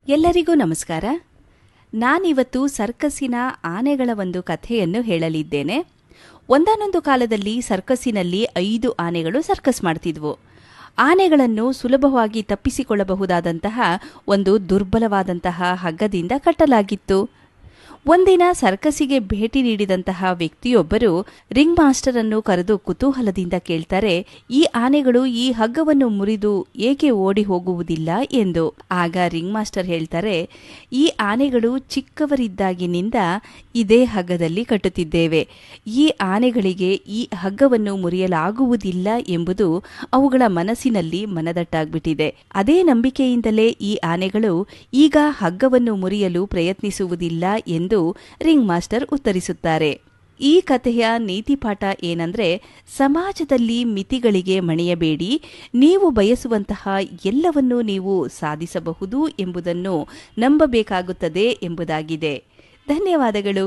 ಎಲ್ಲರಿಗೂ ನಮಸ್ಕಾರ. ನಾನಿವತ್ತು ಸರ್ಕಸ್ಸಿನ ಆನೆಗಳ ಒಂದು ಕಥೆಯನ್ನು ಹೇಳಲಿದ್ದೇನೆ. ಒಂದಾನೊಂದು ಕಾಲದಲ್ಲಿ ಸರ್ಕಸ್ಸಿನಲ್ಲಿ 5 ಆನೆಗಳು ಸರ್ಕಸ್ ಮಾಡ್ತಿದ್ವು. ಆನೆಗಳನ್ನು ಸುಲಭವಾಗಿ ತಪ್ಪಿಸಿಕೊಳ್ಳಬಹುದಾದಂತಹ ಒಂದು ದುರ್ಬಲವಾದಂತಹ ಹಗ್ಗದಿಂದ ಕಟ್ಟಲಾಗಿತ್ತು. ಒಂದಿನ ಸರ್ಕಸ್ಸಿಗೆ ಭೇಟಿ ನೀಡಿದಂತಹ ವ್ಯಕ್ತಿಯೊಬ್ಬರು ರಿಂಗ್ ಮಾಸ್ಟರ್ ಅನ್ನು ಕರೆದು ಕುತೂಹಲದಿಂದ ಕೇಳ್ತಾರೆ, ಈ ಆನೆಗಳು ಈ ಹಗ್ಗವನ್ನು ಮುರಿದು ಏಕೆ ಓಡಿ ಹೋಗುವುದಿಲ್ಲ ಎಂದು. ಆಗ ರಿಂಗ್ ಮಾಸ್ಟರ್ ಹೇಳ್ತಾರೆ, ಈ ಆನೆಗಳು ಚಿಕ್ಕವರಿದ್ದಾಗಿನಿಂದ ಇದೇ ಹಗ್ಗದಲ್ಲಿ ಕಟ್ಟುತ್ತಿದ್ದೇವೆ. ಈ ಆನೆಗಳಿಗೆ ಈ ಹಗ್ಗವನ್ನು ಮುರಿಯಲಾಗುವುದಿಲ್ಲ ಎಂಬುದು ಅವುಗಳ ಮನಸ್ಸಿನಲ್ಲಿ ಮನದಟ್ಟಾಗ್ಬಿಟ್ಟಿದೆ. ಅದೇ ನಂಬಿಕೆಯಿಂದಲೇ ಈ ಆನೆಗಳು ಈಗ ಹಗ್ಗವನ್ನು ಮುರಿಯಲು ಪ್ರಯತ್ನಿಸುವುದಿಲ್ಲ ಎಂದು ರಿಂಗ್ ಮಾಸ್ಟರ್ ಉತ್ತರಿಸುತ್ತಾರೆ. ಈ ಕಥೆಯ ನೀತಿಪಾಠ ಏನಂದ್ರೆ, ಸಮಾಜದಲ್ಲಿ ಮಿತಿಗಳಿಗೆ ಮಣಿಯಬೇಡಿ, ನೀವು ಬಯಸುವಂತಹ ಎಲ್ಲವನ್ನೂ ನೀವು ಸಾಧಿಸಬಹುದು ಎಂಬುದನ್ನು ನಂಬಬೇಕಾಗುತ್ತದೆ ಎಂಬುದಾಗಿದೆ. ಧನ್ಯವಾದಗಳು.